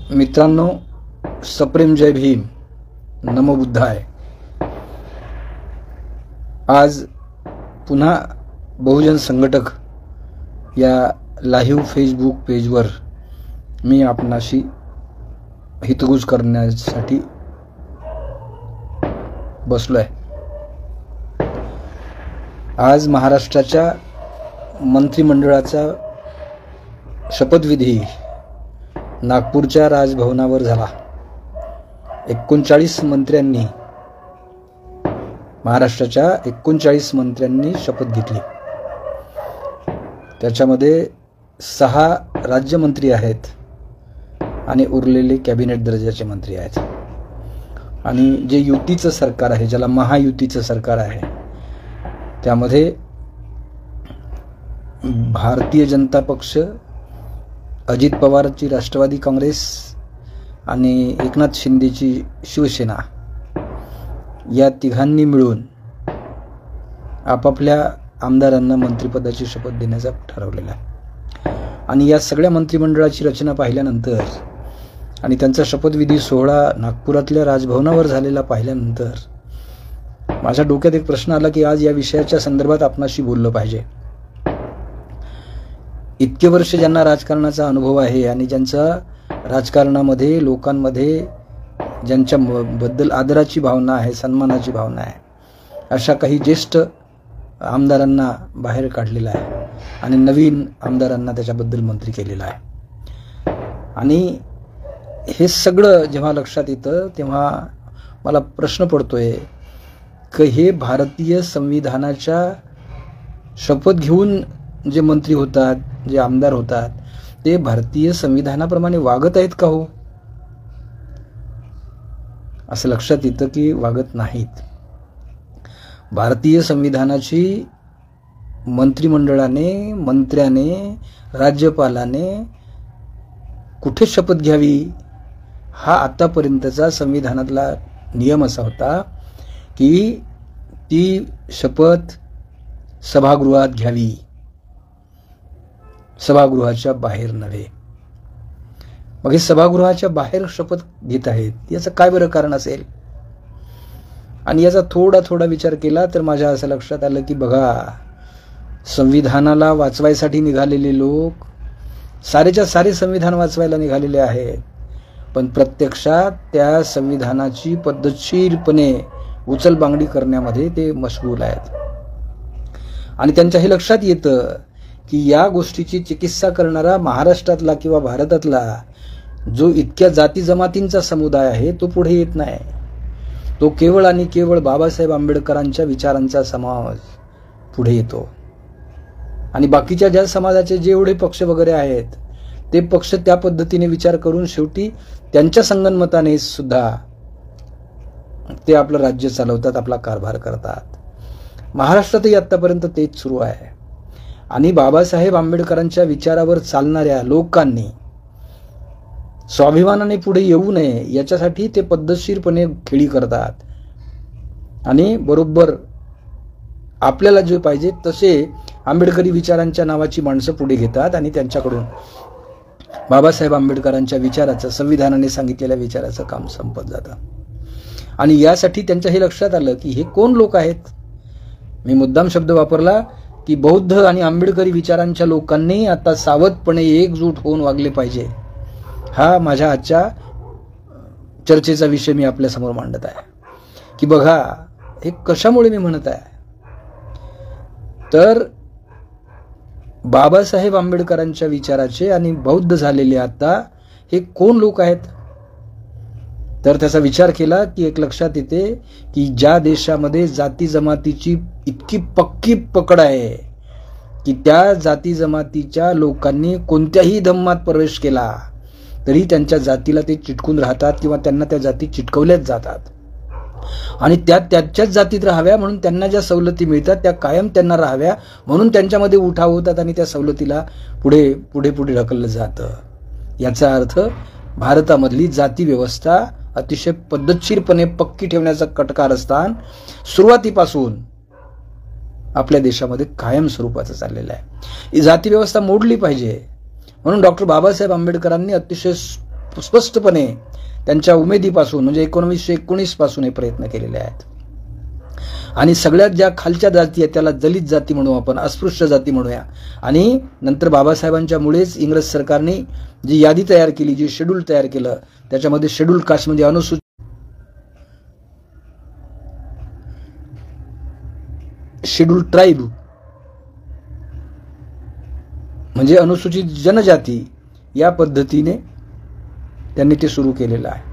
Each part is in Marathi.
मित्रांनो, सप्रेम जय भीम, नमो बुद्धाय। आज पुन्हा बहुजन संघटक या लाईव्ह फेसबुक पेजवर मी आपणाशी हितगुज करण्यासाठी बसलोय। आज महाराष्ट्राच्या मंत्रिमंडळाचा शपथविधी नागपूरच्या राजभवनावर झाला। 39 मंत्र्यांनी, महाराष्ट्राच्या 39 मंत्र्यांनी शपथ घेतली। त्याच्यामध्ये 6 राज्यमंत्री आहेत आणि उरलेले कॅबिनेट दर्जाचे मंत्री आहेत। आणि जे युतीचं सरकार आहे, ज्याला महायुतीचं सरकार आहे, त्यामध्ये भारतीय जनता पक्ष, अजित पवारची राष्ट्रवादी काँग्रेस आणि एकनाथ शिंदेची शिवसेना या तिघांनी मिळून आपापल्या आमदारांना मंत्रिपदाची शपथ देण्याचा ठरवलेला आहे। आणि या सगळ्या मंत्रिमंडळाची रचना पाहिल्यानंतर आणि त्यांचा शपथविधी सोहळा नागपुरातल्या राजभवनावर झालेला पाहिल्यानंतर माझ्या डोक्यात एक प्रश्न आला की आज या विषयाच्या संदर्भात आपणाशी बोललं पाहिजे। इतके वर्ष ज्यांना राजकारणाचा अनुभव आहे आणि ज्यांचा राजकारणामध्ये लोकांमध्ये ज्यांच्या बद्दल आदराची भावना आहे, सन्मानाची भावना आहे, अशा काही ज्येष्ठ आमदारांना बाहेर काढलेला आहे आणि नवीन आमदारांना त्याच्याबद्दल मंत्री केलेला आहे। आणि हे सगळं जेव्हा लक्षात येतं तेव्हा मला प्रश्न पडतोय की हे भारतीय संविधानाच्या शपथ घेऊन जे मंत्री होतात, जे आमदार होतात, ते भारतीय संविधानाप्रमाणे वागत आहेत का हो? असं लक्षात येतं की वागत नाहीत। भारतीय संविधानाची मंत्रिमंडळाने, मंत्र्याने, राज्यपालाने कुठे शपथ घ्यावी हा आतापर्यंतचा संविधानातला नियम असा होता की ती शपथ सभागृहात घ्यावी, सभागृहाच्या बाहेर नव्हे। मग हे सभागृहाच्या बाहेर शपथ घेत आहेत याचं काय बरं कारण असेल? आणि याचा थोडा विचार केला तर माझ्या असं लक्षात आलं की बघा, संविधानाला वाचवायसाठी निघालेले लोक सारेच्या सारे संविधान वाचवायला निघालेले आहेत, पण प्रत्यक्षात त्या संविधानाची पद्धतशीरपणे उचलबांगडी करण्यामध्ये ते मशगूल आहेत। आणि त्यांच्या हे लक्षात येतं की या गोष्टीची चिकित्सा करणारा महाराष्ट्रातला किंवा भारतातला जो इतक्या जाती जमातींचा समुदाय आहे तो पुढे येत नाही। तो केवळ आणि केवळ बाबासाहेब आंबेडकरांच्या विचारांचा समाज पुढे येतो। आणि बाकीच्या ज्या समाजाचे जेवढे पक्ष वगैरे आहेत ते पक्ष त्या पद्धतीने विचार करून शेवटी त्यांच्या संगनमताने सुद्धा ते आपलं राज्य चालवतात, आपला कारभार करतात। महाराष्ट्रातही आतापर्यंत तेच सुरू आहे। आणि बाबासाहेब आंबेडकरांच्या विचारावर चालणाऱ्या लोकांनी स्वाभिमानाने पुढे येऊ नये याच्यासाठी ते पद्धतशीरपणे खेळी करतात आणि बरोबर आपल्याला जे पाहिजे तसे आंबेडकरी विचारांच्या नावाची माणसं पुढे घेतात आणि त्यांच्याकडून बाबासाहेब आंबेडकरांच्या विचाराचं, संविधानाने सांगितलेल्या विचाराचं काम संपत जातं। आणि यासाठी त्यांच्या हे लक्षात आलं की हे कोण लोक आहेत। मी मुद्दाम शब्द वापरला की बौद्ध आणि आंबेडकरी विचारांच्या लोकांनी आता सावधपणे एकजूट होऊन वागले पाहिजे। हा माझ्या आजच्या चर्चेचा विषय मी आपल्या समोर मांडत आहे की बघा हे कशामुळे मी म्हणत आहे तर बाबासाहेब आंबेडकरांच्या विचाराचे आणि बौद्ध झालेले आता हे कोण लोक आहेत। तर त्याचा विचार केला की एक लक्षात येते की ज्या देशामध्ये जाती जमातीची इतकी पक्की पकड आहे की त्या जाती जमातीच्या लोकांनी कोणत्याही धम्मात प्रवेश केला तरी त्यांच्या जातीला ते चिटकून राहतात किंवा त्यांना त्या जाती चिटकवल्याच जातात आणि त्या त्याच्याच जातीत राहाव्या म्हणून त्यांना ज्या सवलती मिळतात त्या कायम त्यांना राहाव्या म्हणून त्यांच्यामध्ये उठाव होतात आणि त्या सवलतीला पुढे पुढे पुढे ढकललं जातं। याचा अर्थ भारतामधली जाती व्यवस्था अतिशय पद्धतशीरपणे पक्की ठेवण्याचं कटकारस्थान सुरुवातीपासून आपल्या देशामध्ये कायम स्वरूपाचं चाललेलं आहे। ही जाती व्यवस्था मोडली पाहिजे म्हणून डॉक्टर बाबासाहेब आंबेडकरांनी अतिशय स्पष्टपणे त्यांच्या उमेदीपासून म्हणजे 1919 पासून हे प्रयत्न केलेले आहेत. आणि सगळ्यात ज्या खालच्या जाती आहेत त्याला दलित जाती म्हणू आपण, अस्पृश्य जाती म्हणूया. आणि नंतर बाबासाहेबांच्या मुळेच इंग्रज सरकारने जी यादी तयार केली, जी शेड्यूल तयार केलं, त्याच्यामध्ये शेड्यूल कास्ट म्हणजे अनुसूचित शेड्यूल ट्राईब म्हणजे अनुसूचित जनजाती या पद्धतीने त्यांनी ते सुरू केलेलं आहे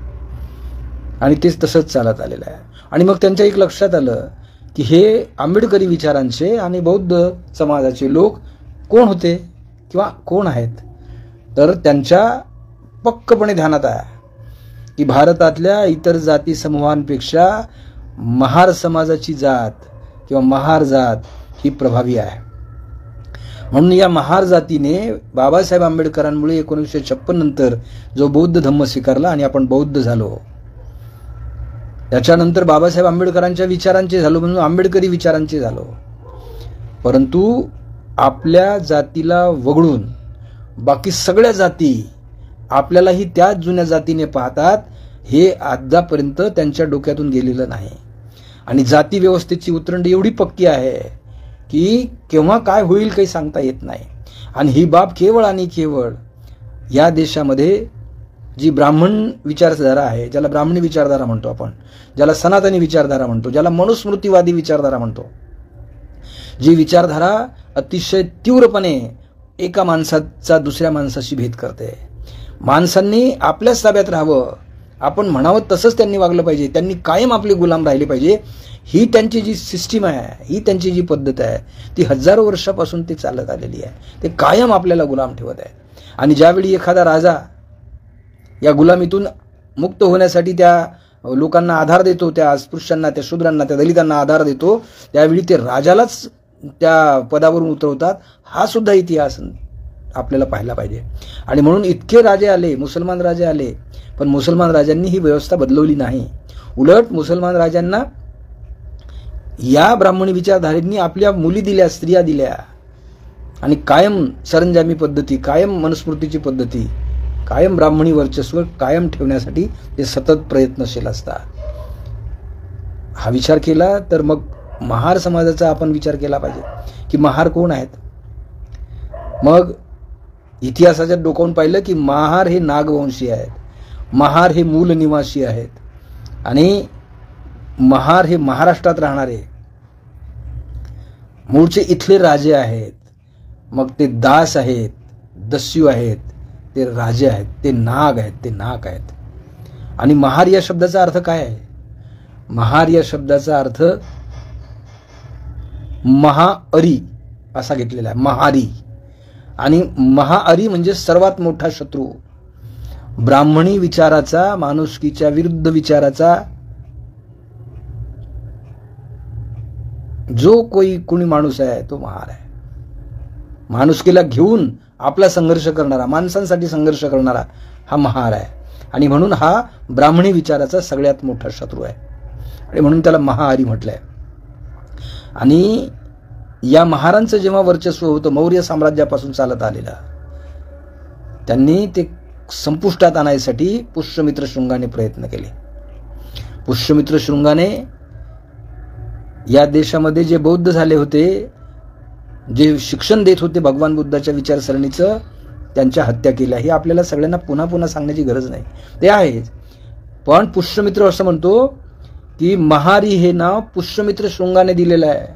आणि तेच तसंच चालत आलेलं आहे. आणि मग त्यांच्या एक लक्षात आलं की हे आंबेडकरी विचारांचे आणि बौद्ध समाजाचे लोक कोण होते किंवा कोण आहेत. तर त्यांच्या पक्कपणे ध्यानात आहे की भारतातल्या इतर जाती समूहांपेक्षा महार समाजाची जात किंवा महार जात ही प्रभावी आहे. म्हणून या महार जातीने बाबासाहेब आंबेडकरांमुळे 1956 नंतर जो बौद्ध धम्म स्वीकारला आणि आपण बौद्ध झालो. त्याच्यानंतर बाबासाहेब आंबेडकरांच्या विचारांचे झालो म्हणून आंबेडकरी विचारांचे झालो. परंतु आपल्या जातीला वगळून बाकी सगळ्या जाती आपल्यालाही त्याच जुन्या जातीने पाहतात हे आतापर्यंत त्यांच्या डोक्यातून गेलेलं नाही. आणि जाती व्यवस्थेची उतरंडी एवढी पक्की आहे की केव्हा काय होईल काही सांगता येत नाही. आणि ही बाब केवळ आणि केवळ या देशामध्ये जी ब्राह्मण विचारधारा आहे, ज्याला ब्राह्मणी विचारधारा म्हणतो आपण, ज्याला सनातनी विचारधारा म्हणतो, ज्याला मनुस्मृतीवादी विचारधारा म्हणतो, जी विचारधारा अतिशय तीव्रपणे एका माणसाचा दुसऱ्या माणसाशी भेद करते. माणसांनी आपल्याच ताब्यात राहावं, आपण म्हणावं तसंच त्यांनी वागलं पाहिजे, त्यांनी कायम आपले गुलाम राहिले पाहिजे, ही त्यांची जी सिस्टीम आहे, ही त्यांची जी पद्धत आहे ती हजारो वर्षापासून ती चालत आलेली आहे. ते कायम आपल्याला गुलाम ठेवत आहे. आणि ज्यावेळी एखादा राजा या गुलामीतून मुक्त होण्यासाठी त्या लोकांना आधार देतो, त्या अस्पृश्यांना, त्या शूद्रांना, त्या दलितांना आधार देतो, त्यावेळी ते राजालाच त्या पदावरून उतरवतात. हा सुद्धा इतिहास आपल्याला पाहायला पाहिजे. आणि म्हणून इतके राजे आले, मुसलमान राजे आले, पण मुसलमान राजांनी ही व्यवस्था बदलवली नाही. उलट मुसलमान राजांना या ब्राह्मणी विचारधारेंनी आपल्या मुली दिल्या, स्त्रिया दिल्या आणि कायम सरंजामी पद्धती, कायम मनुस्मृतीची पद्धती, कायम ब्राह्मणी वर्चस्व कायम ठेवण्यासाठी ते सतत प्रयत्नशील असतात. हा विचार केला तर मग महार समाजाचा आपण विचार केला पाहिजे की महार कोण आहेत. मग इतिहासाच्या डोकावून पाहिलं की महार हे नागवंशी आहेत, महार हे मूल निवासी आहेत आणि महार हे महाराष्ट्रात राहणारे मूळचे इथले राजे आहेत. मग ते दास आहेत, दस्यू आहेत, ते राजे आहेत, ते नाग आहेत, ते नाक आहेत. आणि महार या शब्दाचा अर्थ काय आहे? महार या शब्दाचा अर्थ महाअरी असा घेतलेला आहे, महारी. आणि महाअरी म्हणजे सर्वात मोठा शत्रू. ब्राह्मणी विचाराचा, माणुसकीच्या विरुद्ध विचाराचा जो कोणी माणूस आहे तो महार आहे. माणुसकीला घेऊन आपला संघर्ष करणारा, माणसांसाठी संघर्ष करणारा हा महार आहे. आणि म्हणून हा ब्राह्मणी विचाराचा सगळ्यात मोठा शत्रू आहे आणि म्हणून त्याला महाआरी म्हटलंय. आणि या महारांचं जेव्हा वर्चस्व होतं मौर्य साम्राज्यापासून चालत आलेलं, त्यांनी ते संपुष्टात आणण्यासाठी पुष्यमित्र शृंगाने प्रयत्न केले. पुष्यमित्र शृंगाने या देशामध्ये जे बौद्ध झाले होते, जे शिक्षण देत होते भगवान बुद्धाच्या विचारसरणीचं, त्यांच्या हत्या केल्या. हे आपल्याला सगळ्यांना पुन्हा पुन्हा सांगण्याची गरज नाही, ते आहेच. पण पुष्यमित्र असं म्हणतो की महारी हे नाव पुष्यमित्र शृंगाने दिलेलं आहे.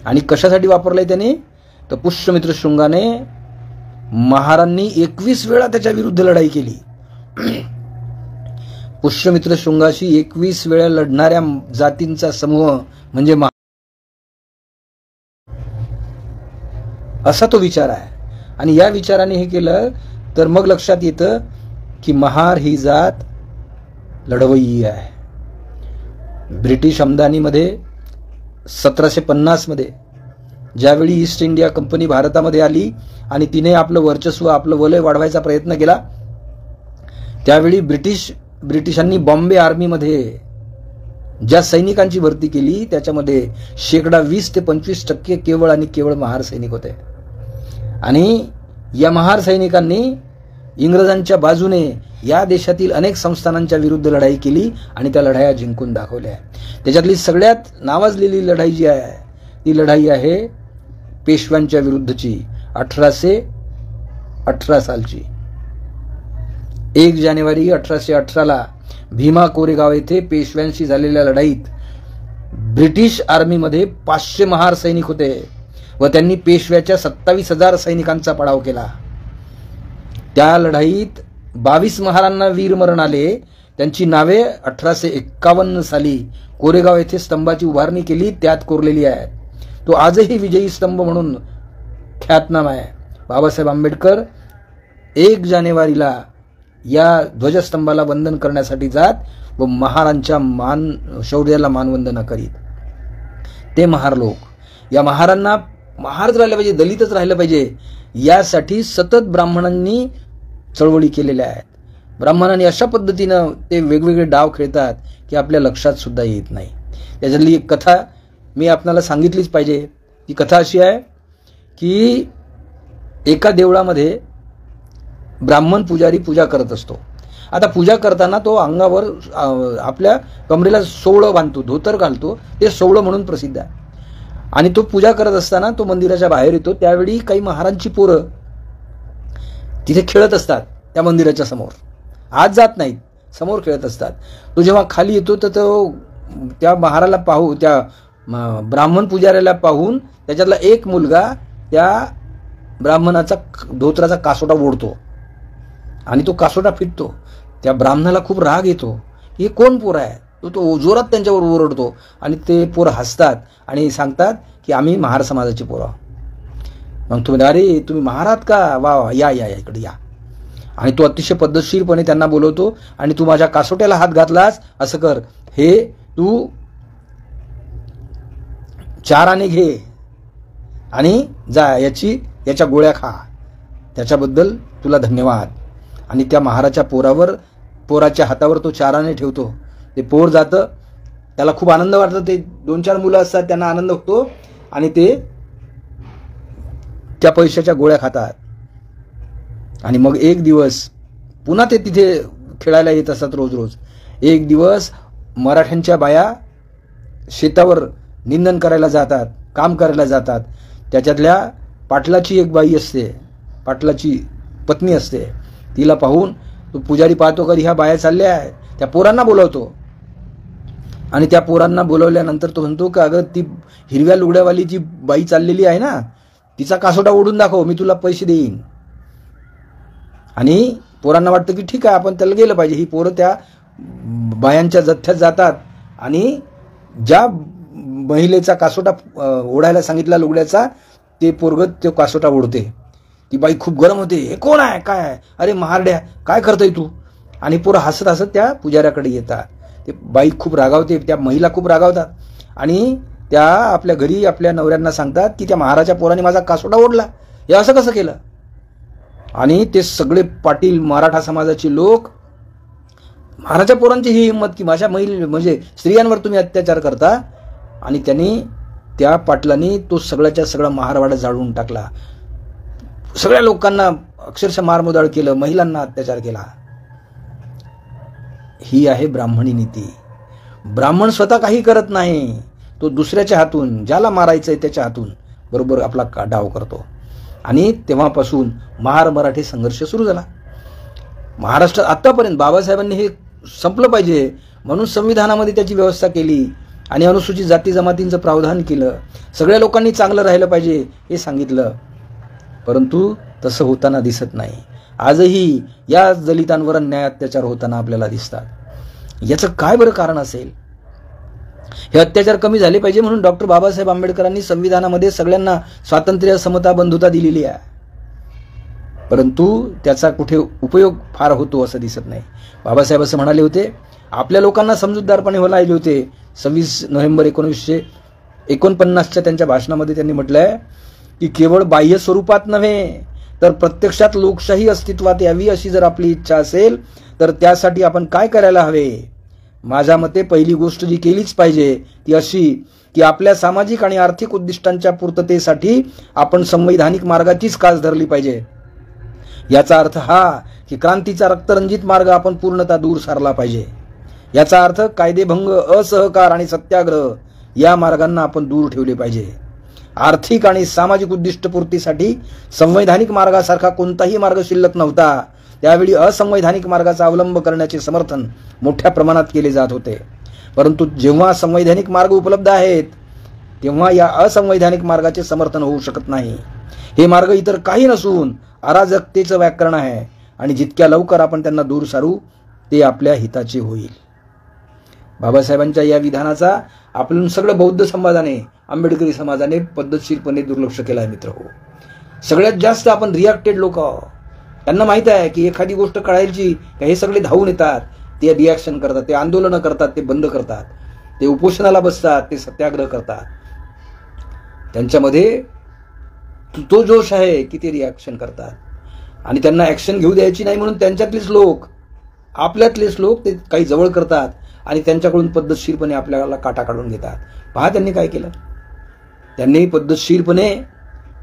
आणि कशासाठी वापरलंय त्याने? तर पुष्यमित्र शृंगाने महारांनी 21 वेळा त्याच्या विरुद्ध लढाई केली. पुष्यमित्र शृंगाशी 21 वेळा लढणाऱ्या जातींचा समूह म्हणजे असा तो विचार आहे. आणि या विचाराने हे केलं तर मग लक्षात येतं की महार ही जात लढवय्यी आहे. ब्रिटिश आमदानीमध्ये 1750 मध्ये ज्यावेळी ईस्ट इंडिया कंपनी भारतामध्ये आली आणि तिने आपलं वर्चस्व, आपलं वलय वाढवायचा प्रयत्न केला, त्यावेळी ब्रिटिशांनी बॉम्बे आर्मीमध्ये ज्या सैनिकांची भरती केली त्याच्यामध्ये 20% ते 25% केवळ आणि केवळ महार सैनिक होते. आणि या महार सैनिकांनी इंग्रजांच्या बाजूने या देशातील अनेक संस्थानांच्या विरुद्ध लढाई केली आणि त्या लढाया जिंकून दाखवल्या. त्याच्यातली सगळ्यात नावाजलेली लढाई जी आहे ती लढाई आहे पेशव्यांच्या विरुद्धची 1818 सालची. 1 जानेवारी 1818ला भीमा कोरेगाव येथे पेशव्यांशी झालेल्या लढाईत ब्रिटिश आर्मीमध्ये 500 महार सैनिक होते व त्यांनी पेशव्याच्या 27,000 सैनिकांचा पाडाव केला. त्या लढाईत 22 महारांना वीरमरण आले. त्यांची नावे 1851 साली कोरेगाव येथे स्तंभाची उभारणी केली त्यात कोरलेली आहे. तो आजही विजयी स्तंभ म्हणून ख्यातनाम आहे. बाबासाहेब आंबेडकर 1 जानेवारीला या ध्वजस्तंभाला वंदन करण्यासाठी जात व महारांच्या शौर्याला मानवंदना करीत. ते महार लोक, या महारांना महारच राहिलं पाहिजे, दलितच राहिलं पाहिजे यासाठी सतत ब्राह्मणांनी चळवळी केलेल्या आहेत. ब्राह्मणांनी अशा पद्धतीनं ते वेगवेगळे डाव खेळतात की आपल्या लक्षात सुद्धा येत नाही. त्याच्यातली एक कथा मी आपल्याला सांगितलीच पाहिजे. ती कथा अशी आहे की एका देवळामध्ये ब्राह्मण पुजारी पूजा करत असतो. आता पूजा करताना तो अंगावर आपल्या कमरेला सोवळं बांधतो, धोतर घालतो, ते सोवळं म्हणून प्रसिद्ध आहे. आणि तो पूजा करत असताना तो मंदिराच्या बाहेर येतो. त्यावेळी काही महारांची पोरं तिथे खेळत असतात त्या मंदिराच्या समोर, आत जात नाहीत, समोर खेळत असतात. तो जेव्हा खाली येतो तर तो त्या महाराला पाहू, त्या ब्राह्मण पुजाऱ्याला पाहून त्याच्यातला एक मुलगा त्या ब्राह्मणाचा धोत्राचा कासोटा ओढतो आणि तो कासोटा फिटतो. त्या ब्राह्मणाला खूप राग येतो. हे कोण पोर आहे? तो जोरात त्यांच्यावर ओरडतो आणि ते पोर हसतात आणि सांगतात की आम्ही महार समाजाची पोरं. मग तुम्ही, अरे तुम्ही महारात का? वा वा, या या इकडे या. आणि तो अतिशय पद्धतशीरपणे त्यांना बोलवतो आणि तू माझ्या कासोट्याला हात घातलास, असं कर, हे तू 4 आणे घे आणि जा, याच्या गोळ्या खा, त्याच्याबद्दल तुला धन्यवाद. आणि त्या महाराच्या पोराच्या हातावर तो 4 आणे ठेवतो. ते पोर जातं, त्याला खूप आनंद वाटतो. ते 2-4 मुलं असतात, त्यांना आनंद होतो आणि ते त्या पैशाच्या गोळ्या खातात. आणि मग एक दिवस पुन्हा ते तिथे खेळायला येत असतात रोज रोज. एक दिवस मराठ्यांच्या बाया शेतावर निंदन करायला जातात, काम करायला जातात. त्याच्यातल्या पाटलाची एक बाई असते, पाटलाची पत्नी असते. तिला पाहून तो पुजारी पाहतो कधी ह्या बाया चालल्या आहेत. त्या पोरांना बोलवतो आणि त्या पोरांना बोलवल्यानंतर तो म्हणतो की अगं ती हिरव्या लुगड्यावाली जी बाई चाललेली आहे ना, तिचा कासोटा ओढून दाखव, मी तुला पैसे देईन. आणि पोरांना वाटतं की ठीक आहे, आपण त्याला गेलं पाहिजे. ही पोरं त्या बायांच्या जथ्यात जातात आणि ज्या महिलेचा कासोटा ओढायला सांगितला लुगड्याचा, ते पोरग तो कासोटा ओढते. ती बाई खूप गरम होते. हे कोण आहे, काय आहे? अरे महारड्या, काय करतोय तू? आणि पोरं हसत हसत त्या पुजाऱ्याकडे येतात. ते बाई खूप रागावते, त्या महिला खूप रागावतात आणि त्या आपल्या घरी आपल्या नवऱ्यांना सांगतात की त्या महाराच्या पोराने माझा कासोटा ओढला, हे असं कसं केलं? आणि ते सगळे पाटील मराठा समाजाचे लोक, महाराच्या पोरांची ही हिंमत की माझ्या म्हणजे स्त्रियांवर तुम्ही अत्याचार करता. आणि त्यांनी त्या पाटलांनी तो सगळ्याच्या सगळा महारवाडा जाळून टाकला. सगळ्या लोकांना अक्षरशः मारमुदाळ केलं, महिलांना अत्याचार केला. ही आहे ब्राह्मणी नीती. ब्राह्मण स्वतः काही करत नाही, तो दुसऱ्याच्या हातून, ज्याला मारायचंय त्याच्या हातून बरोबर आपला डाव करतो. आणि तेव्हापासून महार मराठी संघर्ष सुरू झाला. महाराष्ट्रात आतापर्यंत बाबासाहेबांनी हे संपलं पाहिजे म्हणून संविधानामध्ये त्याची व्यवस्था केली आणि अनुसूचित जाती जमातींचं प्रावधान केलं. सगळ्या लोकांनी चांगलं राहिलं पाहिजे हे सांगितलं. परंतु तसं होताना दिसत नाही. आजही या दलितांवर अन्याय अत्याचार होताना आपल्याला दिसतात. याचं काय बरं कारण असेल? हे अत्याचार कमी झाले पाहिजे म्हणून डॉक्टर बाबासाहेब आंबेडकरांनी संविधानामध्ये सगळ्यांना स्वातंत्र्य, समता, बंधुता दिलेली आहे. परंतु त्याचा कुठे उपयोग फार होतो असं दिसत नाही. बाबासाहेब असं म्हणाले होते, आपल्या लोकांना समजूतदारपणे व्हायला होते. 26 नोव्हेंबर 1949च्या त्यांच्या भाषणामध्ये त्यांनी म्हटलंय की केवळ बाह्य स्वरूपात नव्हे तर प्रत्यक्षात लोकशाही अस्तित्वात यावी अशी जर आपली इच्छा असेल तर त्यासाठी आपण काय करायला हवे? माझ्या मते पहिली गोष्ट जी केलीच पाहिजे ती अशी की आपल्या सामाजिक आणि आर्थिक उद्दिष्टांच्या पूर्ततेसाठी आपण संवैधानिक मार्गाचीच कास धरली पाहिजे. याचा अर्थ हा की की क्रांतीचा रक्तरंजित मार्ग आपण पूर्णतः दूर सारला पाहिजे. याचा अर्थ कायदेभंग, असहकार आणि सत्याग्रह या मार्गांना आपण दूर ठेवले पाहिजे. आर्थिक आणि सामाजिक उद्दिष्टपूर्तीसाठी संवैधानिक मार्गासारखा कोणताही मार्ग शिल्लक नव्हता. त्यावेळी असंवैधानिक मार्गाचा अवलंब करण्याचे समर्थन मोठ्या प्रमाणात केले जात होते. परंतु जेव्हा संवैधानिक मार्ग उपलब्ध आहेत तेव्हा या असंवैधानिक मार्गाचे समर्थन होऊ शकत नाही. हे मार्ग इतर काही नसून अराजकतेचं व्याकरण आहे आणि जितक्या लवकर आपण त्यांना दूर सारू ते आपल्या हिताचे होईल. बाबासाहेबांच्या या विधानाचा आपण सगळं बौद्ध समाजाने, आंबेडकरी समाजाने पद्धतशीरपणे दुर्लक्ष केलं आहे मित्रहो. सगळ्यात जास्त आपण रिॲक्टेड लोक आहोत. त्यांना माहित आहे की एखादी गोष्ट कळायची का हे सगळे धावून येतात, ते रिॲक्शन करतात, ते आंदोलनं करतात, ते बंद करतात, ते उपोषणाला बसतात, ते सत्याग्रह करतात. त्यांच्यामध्ये तो जोश आहे की ते रिॲक्शन करतात आणि त्यांना ॲक्शन घेऊ द्यायची नाही म्हणून त्यांच्यातलेच लोक, आपल्यातलेच लोक ते काही जवळ करतात आणि त्यांच्याकडून पद्धतशीरपणे आपल्याला काटा काढून घेतात. पहा त्यांनी काय केलं. त्यांनी पद्धतशीरपणे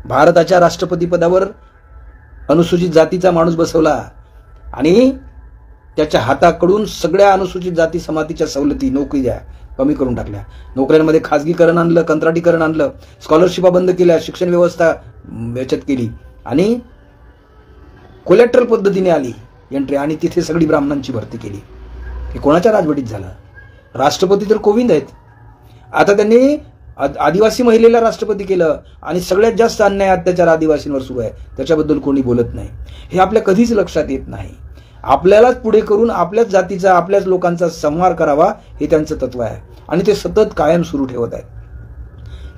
भारताच्या राष्ट्रपती पदावर अनुसूचित जातीचा माणूस बसवला आणि त्याच्या हाताकडून सगळ्या अनुसूचित जाती जमातीच्या सवलती, नोकऱ्या कमी करून टाकल्या. नोकऱ्यांमध्ये खाजगीकरण आणलं, कंत्राटीकरण आणलं, स्कॉलरशिपा बंद केल्या, शिक्षण व्यवस्था याच्यात केली आणि कोलॅटरल पद्धतीने आली एंट्री आणि तिथे सगळी ब्राह्मणांची भरती केली. हे कोणाच्या राजवटीत झालं? राष्ट्रपती तर कोविंद आहेत. आता त्यांनी आदिवासी महिलेला राष्ट्रपती केलं आणि सगळ्यात जास्त अन्याय अत्याचार आदिवासींवर सुरू आहे, त्याच्याबद्दल कोणी बोलत नाही. हे आपल्या कधीच लक्षात येत नाही. आपल्यालाच पुढे करून आपल्याच जातीचा, आपल्याच लोकांचा संहार करावा हे त्यांचं तत्व आहे आणि ते सतत कायम सुरू ठेवत आहेत.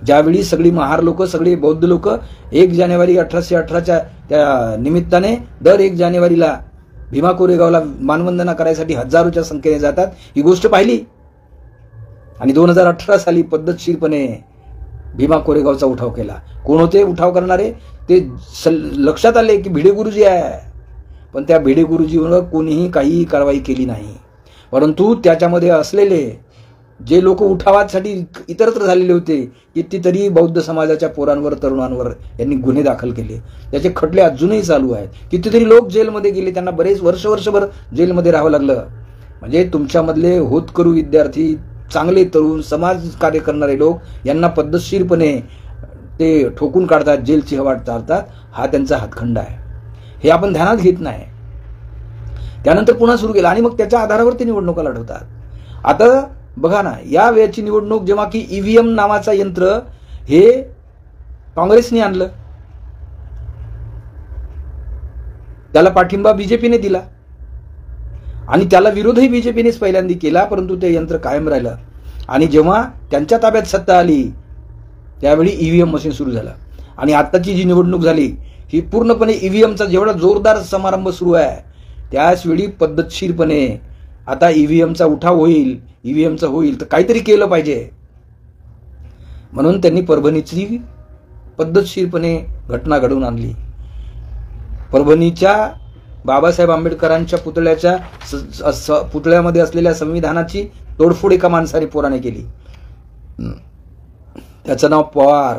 ज्यावेळी सगळी महार लोक, सगळे बौद्ध लोक 1 जानेवारी 1818च्या त्या निमित्ताने दर 1 जानेवारीला भीमा कोरेगावला मानवंदना करायसाठी हजारोच्या संख्येने जातात, ही गोष्ट पाहिली आणि 2018 साली पद्धतशीरपणे भीमा कोरेगावचा उठाव केला. कोण होते उठाव करणारे? ते लक्षात आले की भिडे गुरुजी आहे, पण त्या भिडे गुरुजीवर कोणीही काही कारवाई केली नाही. परंतु त्याच्यामध्ये असलेले जे लोक उठावासाठी इतरत्र झालेले होते, कितीतरी बौद्ध समाजाच्या पोरांवर, तरुणांवर यांनी गुन्हे दाखल केले. त्याचे खटले अजूनही चालू आहेत. कितीतरी लोक जेलमध्ये गेले, त्यांना बरेच वर्षभर जेलमध्ये राहावं लागलं. म्हणजे तुमच्यामधले होतकरू विद्यार्थी, चांगले तरुण, समाज कार्य करणारे लोक यांना पद्धतशीरपणे ते ठोकून काढतात, जेलची हवा चालतात. हा त्यांचा हातखंडा आहे. हे आपण ध्यानात घेत नाही. त्यानंतर पुन्हा सुरू केला आणि मग त्याच्या आधारावर ते निवडणुका लढवतात. आता बघा ना, या वेळची निवडणूक जेव्हा की ईव्हीएम नावाचा यंत्र हे काँग्रेसने आणलं, त्याला पाठिंबा बीजेपीने दिला आणि त्याला विरोधही बीजेपीनेच पहिल्यांदा केला, परंतु ते यंत्र कायम राहिलं. आणि जेव्हा त्यांच्या ताब्यात सत्ता आली त्यावेळी ईव्हीएम मशीन सुरू झालं आणि आताची जी निवडणूक झाली ही पूर्णपणे ईव्हीएमचा जेवढा जोरदार समारंभ सुरू आहे त्याच वेळी पद्धतशीरपणे आता ईव्हीएमचा उठाव होईल, ईव्हीएमचा होईल, तर काहीतरी केलं पाहिजे म्हणून त्यांनी परभणीची पद्धतशीरपणे घटना घडवून आणली. परभणीच्या बाबासाहेब आंबेडकरांच्या पुतळ्यामध्ये असलेल्या संविधानाची तोडफोड एका माणसाने, पोराने केली. त्याचं नाव पवार.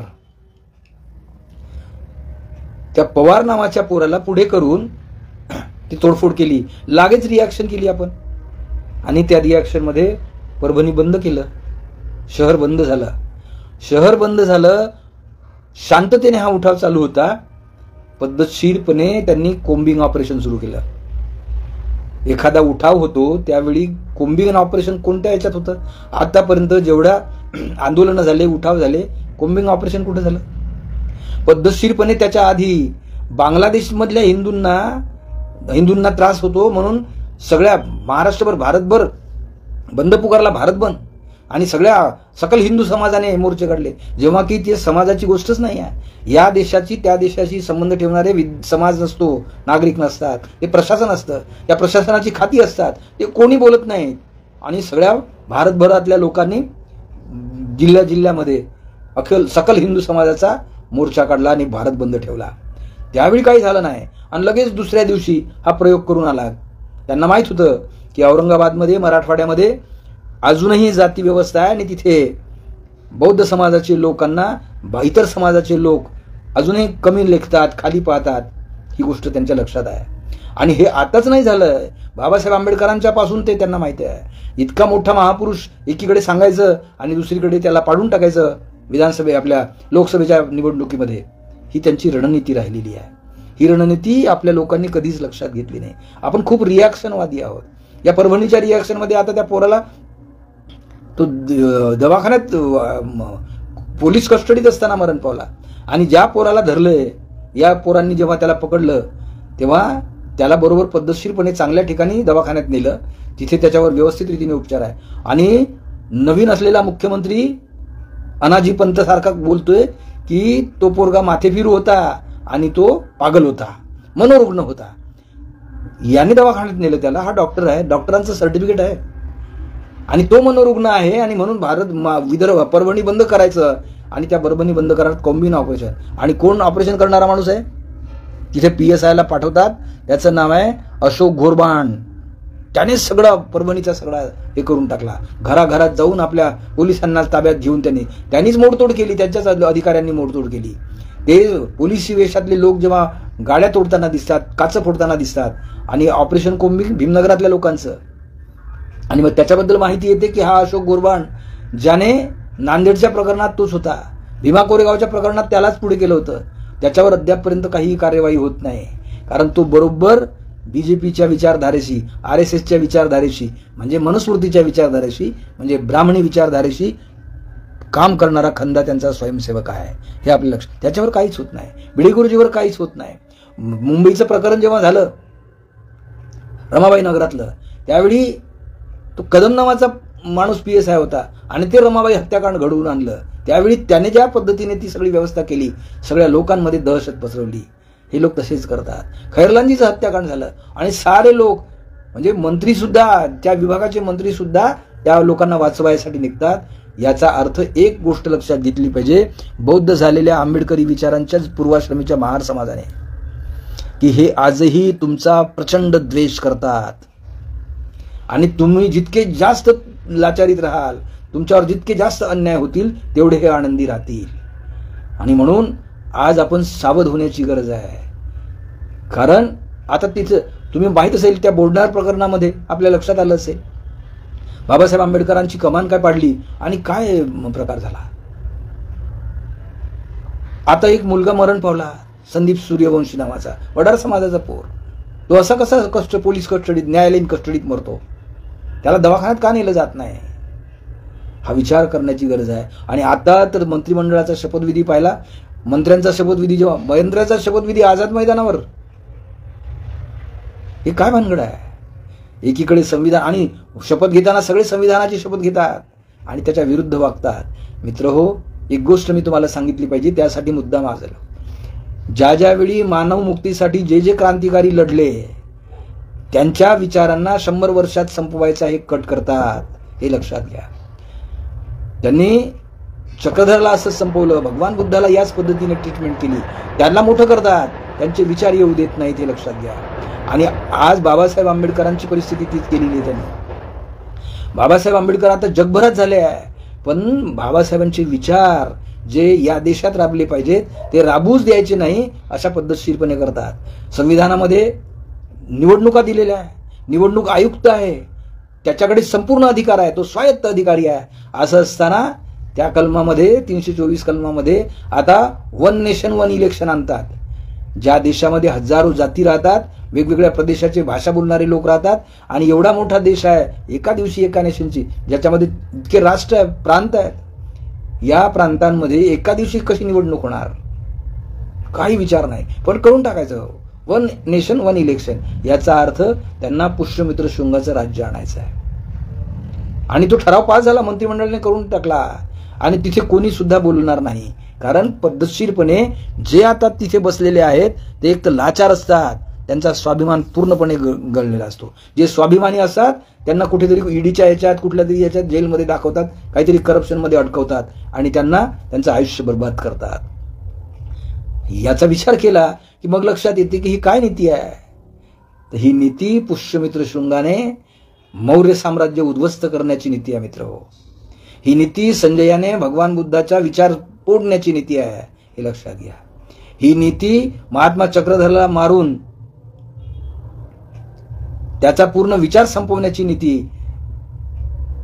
त्या पवार नावाच्या पोराला पुढे करून ती तोडफोड केली. लागेच रिॲक्शन केली आपण आणि त्या रिॲक्शन मध्ये परभणी बंद केलं, शहर बंद झालं. शहर बंद झालं, शांततेने हा उठाव चालू होता. पद्धतशीरपणे त्यांनी कोम्बिंग ऑपरेशन सुरू केलं. एखादा उठाव होतो त्यावेळी कोम्बिंग ऑपरेशन कोणत्या याच्यात होतं? आतापर्यंत जेवढ्या आंदोलनं झाले, उठाव झाले, कोम्बिंग ऑपरेशन कुठे झालं? पद्धतशीरपणे त्याच्या आधी बांगलादेशमधल्या हिंदूंना त्रास होतो म्हणून सगळ्या महाराष्ट्रभर, भारतभर बंद पुकारला, भारत बंद, आणि सगळ्या सकल हिंदू समाजाने मोर्चे काढले. जेव्हा की ते समाजाची गोष्टच नाही आहे. या देशाची त्या देशाशी संबंध ठेवणारे समाज नसतो, नागरिक नसतात, ते प्रशासन असतं. त्या प्रशासनाची खाती असतात, ते कोणी बोलत नाहीत. आणि सगळ्या भारतभरातल्या लोकांनी जिल्ह्यामध्ये सकल हिंदू समाजाचा मोर्चा काढला आणि भारत बंद ठेवला. त्यावेळी काही झालं नाही आणि लगेच दुसऱ्या दिवशी हा प्रयोग करून आला. त्यांना माहित होतं की औरंगाबादमध्ये, मराठवाड्यामध्ये अजूनही जाती व्यवस्था आहे आणि तिथे बौद्ध समाजाचे लोकांना इतर समाजाचे लोक अजूनही कमी लेखतात, खाली पाहतात. ही गोष्ट त्यांच्या लक्षात आहे आणि हे आताच नाही झालं, बाबासाहेब आंबेडकरांच्या पासून ते त्यांना माहिती आहे. इतका मोठा महापुरुष एकीकडे सांगायचं आणि दुसरीकडे त्याला पाडून टाकायचं विधानसभे आपल्या लोकसभेच्या निवडणुकीमध्ये. ही त्यांची रणनीती राहिलेली आहे. ही रणनीती आपल्या लोकांनी कधीच लक्षात घेतली नाही. आपण खूप रिॲक्शनवादी आहोत. या परभणीच्या रिॲक्शनमध्ये आता त्या पोराला तो दवाखान्यात पोलीस कस्टडीत असताना मरण पावला. आणि ज्या पोराला धरलंय, या पोरांनी जेव्हा त्याला पकडलं तेव्हा त्याला बरोबर पद्धतशीरपणे चांगल्या ठिकाणी दवाखान्यात नेलं. तिथे त्याच्यावर व्यवस्थित रीतीने उपचार आहे. आणि नवीन असलेला मुख्यमंत्री अनाजी पंत सारखा बोलतोय की तो पोरगा माथेफिरू होता आणि तो पागल होता, मनोरुग्ण होता. याने दवाखान्यात नेलं त्याला. हा डॉक्टर आहे, डॉक्टरांचं सर्टिफिकेट आहे आणि तो मनोरुग्ण आहे. आणि म्हणून विदर्भ परभणी बंद करायचं आणि त्या परभणी बंद करण्यात कॉम्बिन ऑपरेशन. आणि कोण ऑपरेशन करणारा माणूस आहे? तिथे PSI ला पाठवतात, त्याचं नाव आहे अशोक घोरबाण. त्याने सगळं परभणीचा सगळा हे करून टाकला. घराघरात जाऊन आपल्या पोलिसांना ताब्यात घेऊन त्यांनीच मोडतोड केली. त्यांच्याच अधिकाऱ्यांनी मोडतोड केली. ते पोलिसी वेशातले लोक जेव्हा गाड्या तोडताना दिसतात, काच फोडताना दिसतात आणि ऑपरेशन कोम्बी भीमनगरातल्या लोकांचं. आणि मग त्याच्याबद्दल माहिती येते की हा अशोक घोरबाण, ज्याने नांदेडच्या प्रकरणात तोच होता, भीमा कोरेगावच्या प्रकरणात त्यालाच पुढे केलं होतं, त्याच्यावर अद्यापपर्यंत काही कार्यवाही होत नाही. कारण तो बरोबर BJPच्या विचारधारेशी, RSSच्या विचारधारेशी, म्हणजे मनुस्मृतीच्या विचारधारेशी, म्हणजे ब्राह्मणी विचारधारेशी काम करणारा खंदा त्यांचा स्वयंसेवक आहे. हे आपलं लक्ष. त्याच्यावर काहीच होत नाही. भिडे गुरुजीवर काहीच होत नाही. मुंबईचं प्रकरण जेव्हा झालं रमाबाई नगरातलं, त्यावेळी तो कदम नावाचा माणूस PSI होता आणि ते रमाबाई हत्याकांड घडवून आणलं. त्यावेळी त्याने ज्या पद्धतीने ती सगळी व्यवस्था केली, सगळ्या लोकांमध्ये दहशत पसरवली. हे लोक तसेच करतात. खैरलांजीचं हत्याकांड झालं आणि सारे लोक, म्हणजे मंत्री सुद्धा, त्या विभागाचे मंत्री सुद्धा त्या लोकांना वाचवायसाठी निघतात. याचा अर्थ एक गोष्ट लक्षात घेतली पाहिजे बौद्ध झालेल्या आंबेडकरी विचारांच्याच पूर्वाश्रमीच्या महार समाजाने, की हे आजही तुमचा प्रचंड द्वेष करतात. आणि तुम्ही जितके जास्त लाचारीत राहाल, तुमच्यावर जितके जास्त अन्याय होतील, तेवढे हे आनंदी राहतील. आणि म्हणून आज आपण सावध होण्याची गरज आहे. कारण आता तिथं तुम्ही माहित असेल, त्या बोडणार प्रकरणामध्ये आपल्या लक्षात आलं असेल बाबासाहेब आंबेडकरांची कमान काय पाडली आणि काय प्रकार झाला. आता एक मुलगा मरण पावला, संदीप सूर्यवंशी नावाचा, वडार समाजाचा पोर. तो असा कसा पोलीस कस्टडीत, न्यायालयीन कस्टडीत मरतो? त्याला दवाखान्यात का नेलं जात नाही? हा विचार करण्याची गरज आहे. आणि आता तर मंत्रिमंडळाचा शपथविधी पाहिला. मंत्र्यांचा शपथविधी, जेव्हा महेंद्राचा शपथविधी आझाद मैदानावर, हे काय भानगड आहे? एकीकडे संविधान, आणि शपथ घेताना सगळे संविधानाची शपथ घेतात आणि त्याच्या विरुद्ध वागतात. मित्र हो, एक गोष्ट मी तुम्हाला सांगितली पाहिजे, त्यासाठी मुद्दाम आज आलो. ज्यावेळी मानव मुक्तीसाठी जे क्रांतिकारी लढले, त्यांच्या विचारांना 100 वर्षात संपवायचा हे कट करतात. हे लक्षात घ्या. त्यांनी चक्रधरला असं संपवलं, भगवान बुद्धाला याच पद्धतीने ट्रीटमेंट केली. त्यांना मोठं करतात, त्यांचे विचार येऊ देत नाहीत. हे लक्षात घ्या. आणि आज बाबासाहेब आंबेडकरांची परिस्थिती तीच केलेली आहे त्यांनी. बाबासाहेब आंबेडकर आता जगभरात झाले आहे, पण बाबासाहेबांचे विचार जे या देशात राबले पाहिजेत ते राबूच द्यायचे नाही, अशा पद्धतशीरपणे करतात. संविधानामध्ये निवडणुका दिलेल्या आहे, निवडणूक आयुक्त आहे, त्याच्याकडे संपूर्ण अधिकार आहे, तो स्वायत्त अधिकारी आहे. असं असताना त्या कलमामध्ये 324 कलमामध्ये आता 1 नेशन 1 इलेक्शन आणतात. ज्या देशामध्ये हजारो जाती राहतात, वेगवेगळ्या प्रदेशाचे भाषा बोलणारे लोक राहतात, आणि एवढा मोठा देश आहे, एका दिवशी एका नेशनची, ज्याच्यामध्ये इतके राष्ट्र आहेत, प्रांत आहेत, या प्रांतांमध्ये एका दिवशी कशी निवडणूक होणार? काही विचार नाही, पण करून टाकायचं 1 नेशन 1 इलेक्शन. याचा अर्थ त्यांना पुष्यमित्र शृंगाचं राज्य आणायचं आहे. आणि तो ठराव पास झाला, मंत्रिमंडळाने करून टाकला, आणि तिथे कोणी सुद्धा बोलणार नाही. कारण पद्धतशीरपणे जे आता तिथे बसलेले आहेत ते एक तर लाचार असतात, त्यांचा स्वाभिमान पूर्णपणे गळलेला असतो. जे स्वाभिमानी असतात त्यांना कुठेतरी ईडीच्या याच्यात, कुठल्या तरी याच्यात जेलमध्ये दाखवतात, काहीतरी करप्शनमध्ये अडकवतात आणि त्यांना त्यांचं आयुष्य बर्बाद करतात. याचा विचार केला की मग लक्षात येते की ही काय नीती आहे. तर ही नीती पुष्यमित्र शृंगाने मौर्य साम्राज्य उद्ध्वस्त करण्याची नीती आहे मित्र हो. ही नीती संजयाने भगवान बुद्धाचा विचार तोडण्याची नीती आहे. हे लक्षात घ्या. ही नीती महात्मा चक्रधरला मारून त्याचा पूर्ण विचार संपवण्याची नीती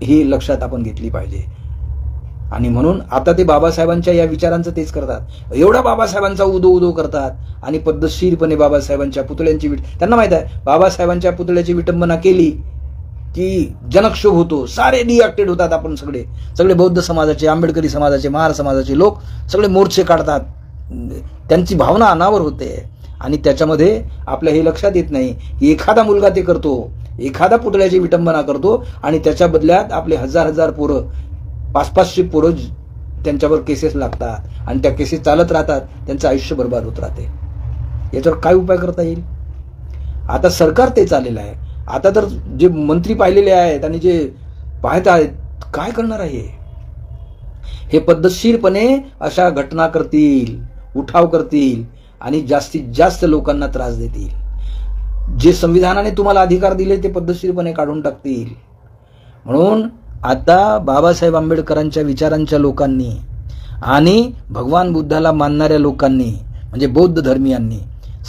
ही लक्षात आपण घेतली पाहिजे. आणि म्हणून आता ते बाबासाहेबांच्या या विचारांचं तेच करतात. एवढा बाबासाहेबांचा उदो करतात आणि पद्धतशीरपणे बाबासाहेबांच्या पुतळ्यांची त्यांना माहित आहे बाबासाहेबांच्या पुतळ्याची विटंबना केली की जनक्षोभ होतो, सारे डिॲक्टेड होतात. आपण सगळे बौद्ध समाजाचे, आंबेडकरी समाजाचे, महार समाजाचे लोक सगळे मोर्चे काढतात. त्यांची भावना अनावर होते आणि त्याच्यामध्ये आपल्या हे लक्षात येत नाही की एखादा मुलगा ते करतो, एखादा पुतळ्याची विटंबना करतो आणि त्याच्या बदल्यात आपले हजार पोरं, 500-500 पोरं त्यांच्यावर केसेस लागतात आणि त्या केसेस चालत राहतात. त्यांचं आयुष्य बर्बाद होत राहते. याच्यावर काय उपाय करता येईल? आता सरकार तेच आलेलं आहे. आता तर जे मंत्री पाहिलेले आहेत आणि जे पाहत आहेत, काय करणार आहे? हे पद्धतशीरपणे अशा घटना करतील, उठाव करतील आणि जास्तीत जास्त लोकांना त्रास देतील. जे संविधानाने तुम्हाला अधिकार दिले ते पद्धतशीरपणे काढून टाकतील. म्हणून आता बाबासाहेब आंबेडकरांच्या विचारांच्या लोकांनी आणि भगवान बुद्धाला मानणाऱ्या लोकांनी म्हणजे बौद्ध धर्मीयांनी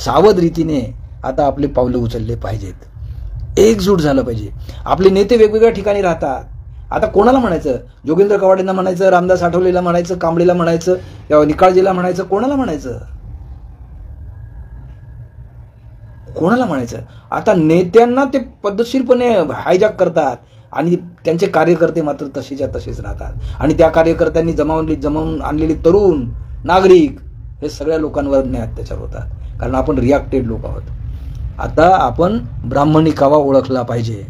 सावध रीतीने आता आपले पावलं उचलले पाहिजेत. एकजूट झालं पाहिजे. आपले नेते वेगवेगळ्या ठिकाणी राहतात. आता कोणाला म्हणायचं? जोगेंद्र कवाडेंना म्हणायचं, रामदास आठवलेला म्हणायचं, कांबळेला म्हणायचं, किंवा निकाळजेला म्हणायचं, कोणाला म्हणायचं? कोणाला म्हणायचं? आता नेत्यांना ते पद्धतशीरपणे हायजॅक करतात आणि त्यांचे कार्यकर्ते मात्र तसेच्या तसेच राहतात. आणि त्या कार्यकर्त्यांनी जमावून आणलेले तरुण नागरिक हे सगळ्या लोकांवर अन्याय अत्याचार होतात. कारण आपण रिॲक्टेड लोक आहोत. आता आपण ब्राह्मणी कावा ओळखला पाहिजे.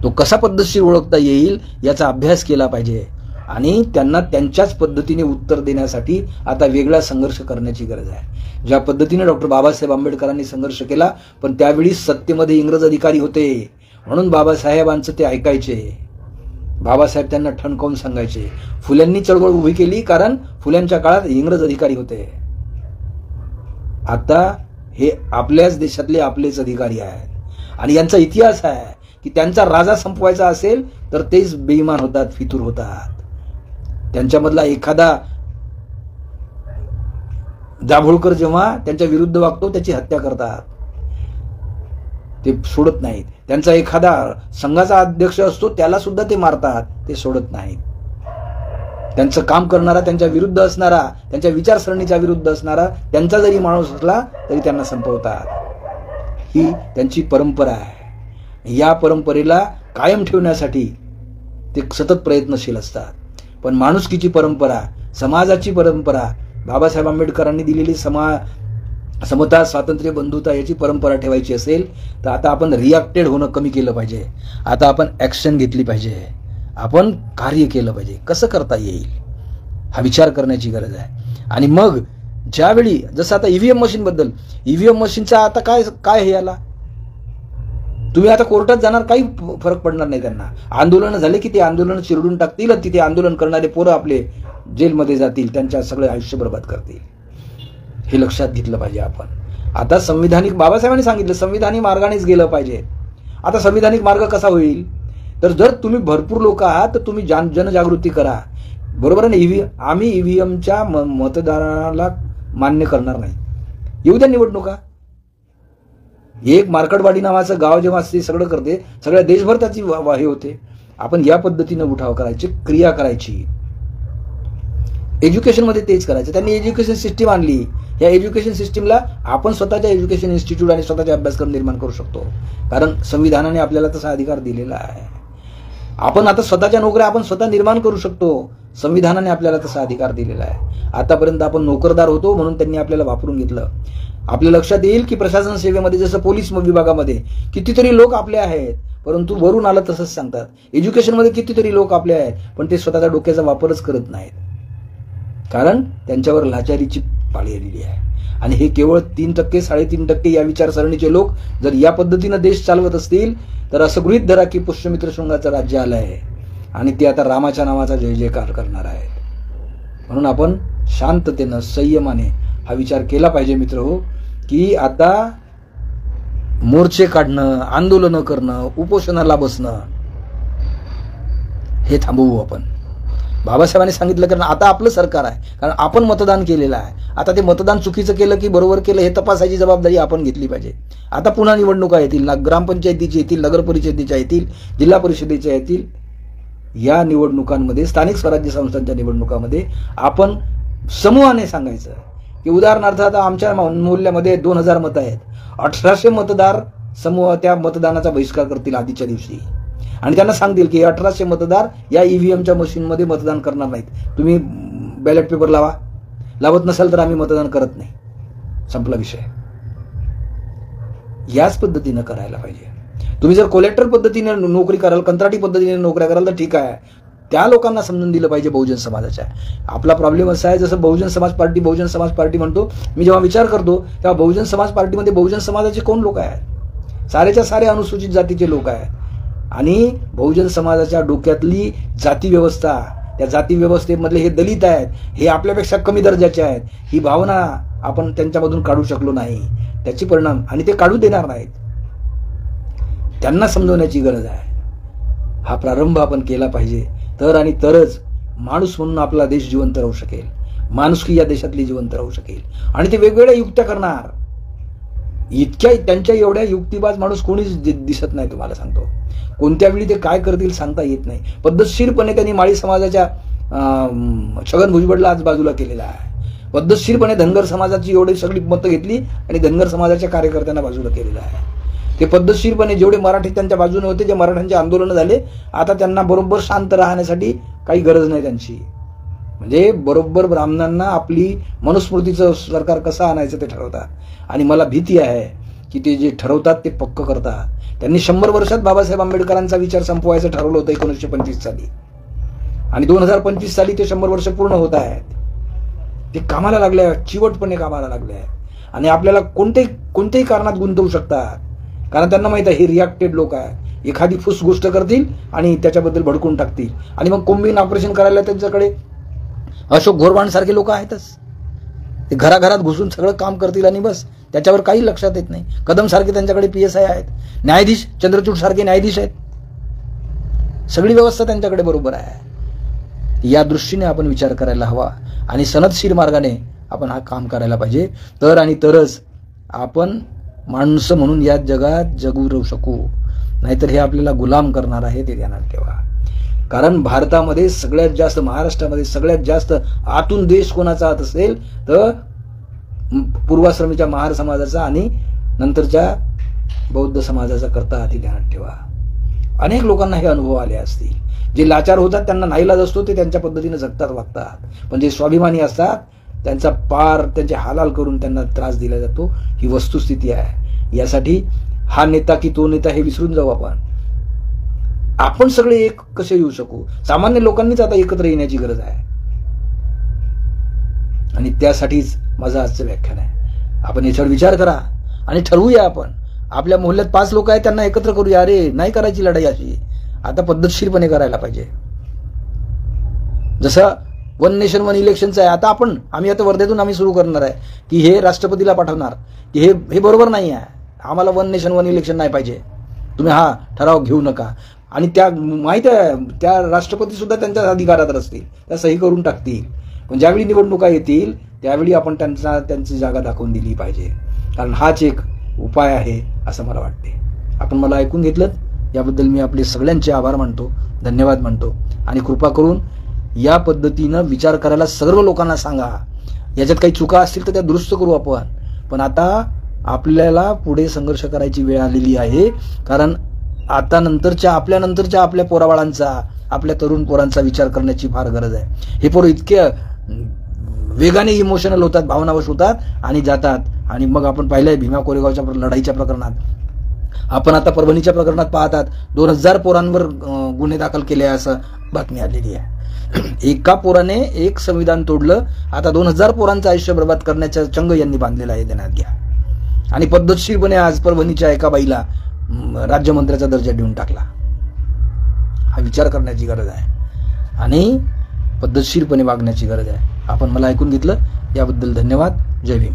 तो कसा पद्धतशीर ओळखता येईल याचा अभ्यास केला पाहिजे आणि त्यांना त्यांच्याच पद्धतीने उत्तर देण्यासाठी आता वेगळा संघर्ष करण्याची गरज आहे. ज्या पद्धतीने डॉक्टर बाबासाहेब आंबेडकरांनी संघर्ष केला, पण त्यावेळी सत्तेमध्ये इंग्रज अधिकारी होते म्हणून बाबासाहेबांचं ते ऐकायचे. बाबासाहेब त्यांना ठणकावून सांगायचे. फुल्यांनी चळवळ उभी केली कारण फुल्यांच्या काळात इंग्रज अधिकारी होते. आता हे आपल्याच देशातले आपलेच अधिकारी आहेत आणि यांचा इतिहास आहे की त्यांचा राजा संपवायचा असेल तर तेच बेईमान होतात, फितूर होतात. त्यांच्यामधला एखादा दाभोळकर जेव्हा त्यांच्या विरुद्ध वागतो त्याची हत्या करतात, ते सोडत नाहीत. त्यांचा एखादा संघाचा अध्यक्ष असतो त्याला सुद्धा ते मारतात, ते सोडत नाहीत. त्यांचं काम करणारा, त्यांच्या विरुद्ध असणारा, त्यांच्या विचारसरणीच्या विरुद्ध असणारा त्यांचा जरी माणूस असला तरी त्यांना संपवतात. ही त्यांची परंपरा आहे. या परंपरेला कायम ठेवण्यासाठी ते सतत प्रयत्नशील असतात. पण माणुसकीची परंपरा, समाजाची परंपरा, बाबासाहेब आंबेडकरांनी दिलेली समता, स्वातंत्र्य, बंधुता याची परंपरा ठेवायची असेल तर आता आपण रिॲक्टेड होणं कमी केलं पाहिजे. आता आपण ॲक्शन घेतली पाहिजे. आपण कार्य केलं पाहिजे. कसं करता येईल हा विचार करण्याची गरज आहे. आणि मग ज्यावेळी जसं आता ईव्हीएम मशीनबद्दल, ईव्हीएम मशीनचा आता काय हे याला तुम्ही आता कोर्टात जाणार, काही फरक पडणार नाही. त्यांना आंदोलन झाले की ते आंदोलन चिरडून टाकतील. तिथे आंदोलन करणारे पोरं आपले जेलमध्ये जातील, त्यांच्या सगळे आयुष्य बर्बाद करतील. हे लक्षात घेतलं पाहिजे आपण. आता संविधानिक, बाबासाहेबांनी सांगितलं संविधानिक मार्गानेच गेलं पाहिजे. आता संविधानिक मार्ग कसा होईल? तर जर तुम्ही भरपूर लोक आहात तर तुम्ही जनजागृती करा. बरोबर आहे ना? आम्ही ईव्हीएमच्या मतदाराला मान्य करणार नाही. येऊ द्या निवडणुका. एक मार्कडवाडी नावाचं गाव जेव्हा ते सगळं करते, सगळ्या देशभर त्याची हे होते. आपण या पद्धतीने उठाव करायची, क्रिया करायची. एज्युकेशनमध्ये तेच करायचं. त्यांनी एज्युकेशन सिस्टीम आणली. या एज्युकेशन सिस्टीमला आपण स्वतःच्या एज्युकेशन इन्स्टिट्यूट आणि स्वतःचे अभ्यासक्रम निर्माण करू शकतो. कारण संविधानाने आपल्याला तसा अधिकार दिलेला आहे. आपण आता स्वतःच्या नोकऱ्या आपण स्वतः निर्माण करू शकतो. संविधानाने आपल्याला तसा अधिकार दिलेला आहे. आतापर्यंत आपण नोकरदार होतो म्हणून त्यांनी आपल्याला वापरून घेतलं. आपल्या लक्षात येईल की प्रशासन सेवेमध्ये जसं पोलीस विभागामध्ये कितीतरी लोक आपले आहेत, परंतु वरून आलं तसंच सांगतात. एज्युकेशनमध्ये कितीतरी लोक आपले आहेत पण ते स्वतःच्या डोक्याचा वापरच करत नाहीत. कारण त्यांच्यावर लाचारीची पाळी आलेली आहे. आणि हे केवळ 3%, 3.5% या विचारसरणीचे लोक जर या पद्धतीनं देश चालवत असतील तर असं गृहीत धरा की पुष्यमित्र शृंगाचं राज्य आलं आहे आणि ते आता रामाच्या नावाचा जय जयकार करणार आहेत. म्हणून आपण शांततेनं, संयमाने हा विचार केला पाहिजे मित्रहो, की आता मोर्चे काढणं, आंदोलनं करणं, उपोषणाला बसणं हे थांबवू आपण. बाबासाहेबांनी सांगितलं, कारण आता आपलं सरकार आहे, कारण आपण मतदान केलेलं आहे. आता ते मतदान चुकीचं केलं की बरोबर केलं हे तपासायची जबाबदारी आपण घेतली पाहिजे. आता पुन्हा निवडणुका येतील, ग्रामपंचायतीची येतील, नगर परिषदेच्या येतील, जिल्हा परिषदेच्या येतील. या निवडणुकांमध्ये, स्थानिक स्वराज्य संस्थांच्या निवडणुकांमध्ये आपण समूहाने सांगायचं की उदाहरणार्थ आता आमच्या मूल्यामध्ये 2000 मतं आहेत, 1800 मतदार समूह त्या मतदानाचा बहिष्कार करतील आधीच्या दिवशी आणि त्यांना सांगतील की 1800 मतदार या ईव्हीएमच्या मशीनमध्ये मतदान करणार नाहीत. तुम्ही बॅलेट पेपर लावा, लावत नसाल तर आम्ही मतदान करत नाही, संपला विषय. याच पद्धतीनं करायला पाहिजे. तुम्ही जर कोलेक्टर पद्धतीने नोकरी कराल, कंत्राटी पद्धतीने नोकऱ्या कराल तर ठीक आहे, त्या लोकांना समजून दिलं पाहिजे बहुजन समाजाच्या. आपला प्रॉब्लेम असा आहे, जसं बहुजन समाज पार्टी म्हणतो, मी जेव्हा विचार करतो तेव्हा बहुजन समाज पार्टीमध्ये बहुजन समाजाचे कोण लोक आहेत? सारेच्या सारे अनुसूचित जातीचे लोक आहेत आणि बहुजन समाजाच्या डोक्यातली जाती व्यवस्था, त्या जाती व्यवस्थेमधले हे दलित आहेत, हे आपल्यापेक्षा कमी दर्जाचे आहेत, ही भावना आपण त्यांच्यामधून काढू शकलो नाही. त्याची परिणाम आणि ते काढू देणार नाहीत. त्यांना समजवण्याची गरज आहे. हा प्रारंभ आपण केला पाहिजे, तर आणि तरच माणूस म्हणून आपला देश जिवंत राहू शकेल, माणुसकी या देशातली जिवंत राहू शकेल. आणि ते वेगवेगळ्या युक्त्या करणार, इतक्या त्यांच्या एवढ्या युक्तिबाज माणूस कोणीच दिसत नाही. तुम्हाला सांगतो, कोणत्या वेळी ते काय करतील सांगता येत नाही. पद्धतशीरपणे त्यांनी माळी समाजाच्या छगन भुजबळला आज बाजूला केलेला आहे. पद्धतशीरपणे धनगर समाजाची एवढी सगळी मतं घेतली आणि धनगर समाजाच्या कार्यकर्त्यांना बाजूला केलेलं आहे. ते पद्धतशीरपणे जेवढे मराठी त्यांच्या बाजूने होते, जे मराठ्यांचे आंदोलन झाले, आता त्यांना बरोबर शांत राहण्यासाठी काही गरज नाही त्यांची. म्हणजे बरोबर ब्राह्मणांना आपली मनुस्मृतीचं सरकार कसं आणायचं ते ठरवतात आणि मला भीती आहे की ते जे ठरवतात ते पक्क करतात. त्यांनी 100 वर्षात बाबासाहेब आंबेडकरांचा विचार संपवायचं ठरवलं होतं 1925 साली आणि 2025 साली ते 100 वर्ष पूर्ण होत आहेत. ते कामाला लागले आहेत, चिवटपणे कामाला लागले आहेत आणि आपल्याला कोणत्याही कारणात गुंतवू शकतात, कारण त्यांना माहित आहे हे रिॲक्टेड लोक आहेत. एखादी फुस गोष्ट करतील आणि त्याच्याबद्दल भडकून टाकतील आणि मग कोम्बिंग ऑपरेशन करायला त्यांच्याकडे अशोक घोरवाण सारखे लोक आहेतच. ते घराघरात घुसून सगळं काम करतील आणि बस, त्याच्यावर काही लक्षात येत नाही. कदम सारखे त्यांच्याकडे PSI आहेत, न्यायाधीश चंद्रचूड सारखे न्यायाधीश आहेत, सगळी व्यवस्था त्यांच्याकडे बरोबर आहे. या दृष्टीने आपण विचार करायला हवा आणि सनदशीर मार्गाने आपण हा काम करायला पाहिजे, तर आणि तरच आपण माणसं म्हणून या जगात जगू राहू शकू. नाहीतर हे आपल्याला गुलाम करणार आहे, ते ध्यानात ठेवा. कारण भारतामध्ये सगळ्यात जास्त, महाराष्ट्रामध्ये सगळ्यात जास्त आतून देश कोणाचा हात असेल तर पूर्वाश्रमीच्या महार समाजाचा आणि नंतरच्या बौद्ध समाजाचा करता हाती, ध्यानात ठेवा. अनेक लोकांना हे अनुभव आले असतील. जे लाचार होतात त्यांना नाईलाज असतो, ते त्यांच्या पद्धतीने जगतात, वागतात. पण जे स्वाभिमानी असतात त्यांचा पार, त्यांचे हालाल करून त्यांना त्रास दिला जातो. ही वस्तुस्थिती आहे. यासाठी हा नेता की तो नेता हे विसरून जाऊ आपण सगळे एक कसे येऊ शकू. सामान्य लोकांनीच आता एकत्र येण्याची गरज आहे आणि त्यासाठीच माझं आजचं व्याख्यान आहे. आपण याच्यावर विचार करा आणि ठरवूया. आपण आपल्या मोहल्ल्यात 5 लोक आहेत, त्यांना एकत्र करूया. अरे नाही करायची लढाई अशी, आता पद्धतशीरपणे करायला पाहिजे. जसं 1 नेशन 1 इलेक्शनचं आहे. आता आम्ही आता वर्धेतून आम्ही सुरू करणार आहे की हे राष्ट्रपतीला पाठवणार की हे बरोबर नाही आहे, आम्हाला 1 नेशन 1 इलेक्शन नाही पाहिजे, तुम्ही हा ठराव घेऊ नका. आणि त्या माहिती आहे त्या राष्ट्रपती सुद्धा त्यांच्या अधिकारात असतील, त्या सही करून टाकतील. पण ज्यावेळी निवडणुका येतील त्यावेळी आपण त्यांची जागा दाखवून दिली पाहिजे, कारण हाच एक उपाय आहे असं मला वाटते. आपण मला ऐकून घेतलं याबद्दल मी आपले सगळ्यांचे आभार मानतो, धन्यवाद मानतो. आणि कृपा करून या पद्धतीनं विचार करायला सर्व लोकांना सांगा. याच्यात काही चुका असतील तर त्या दुरुस्त करू आपण. पण आता आपल्याला पुढे संघर्ष करायची वेळ आलेली आहे, कारण आता आपल्या आपल्या पोराबाळांचा, आपल्या तरुण पोरांचा विचार करण्याची फार गरज आहे. हे पोरं इतके वेगाने इमोशनल होतात, भावनावश होतात आणि जातात. आणि मग आपण पाहिलंय भीमा कोरेगावच्या लढाईच्या प्रकरणात, आपण आता परभणीच्या प्रकरणात पाहतात 2000 पोरांवर गुन्हे दाखल केले असं बातमी आलेली आहे. एका पोराने एक संविधान तोडलं, आता 2000 पोरांचं आयुष्य बर्बाद करण्याचा चंग यांनी बांधलेला आहे, ध्यानात घ्या. आणि पद्धतशीरपणे आज परभणीच्या एका बाईला राज्यमंत्र्याचा दर्जा देऊन टाकला. हा विचार करण्याची गरज आहे आणि पद्धतशीरपणे वागण्याची गरज आहे. आपण मला ऐकून घेतलं याबद्दल धन्यवाद. जय भीम.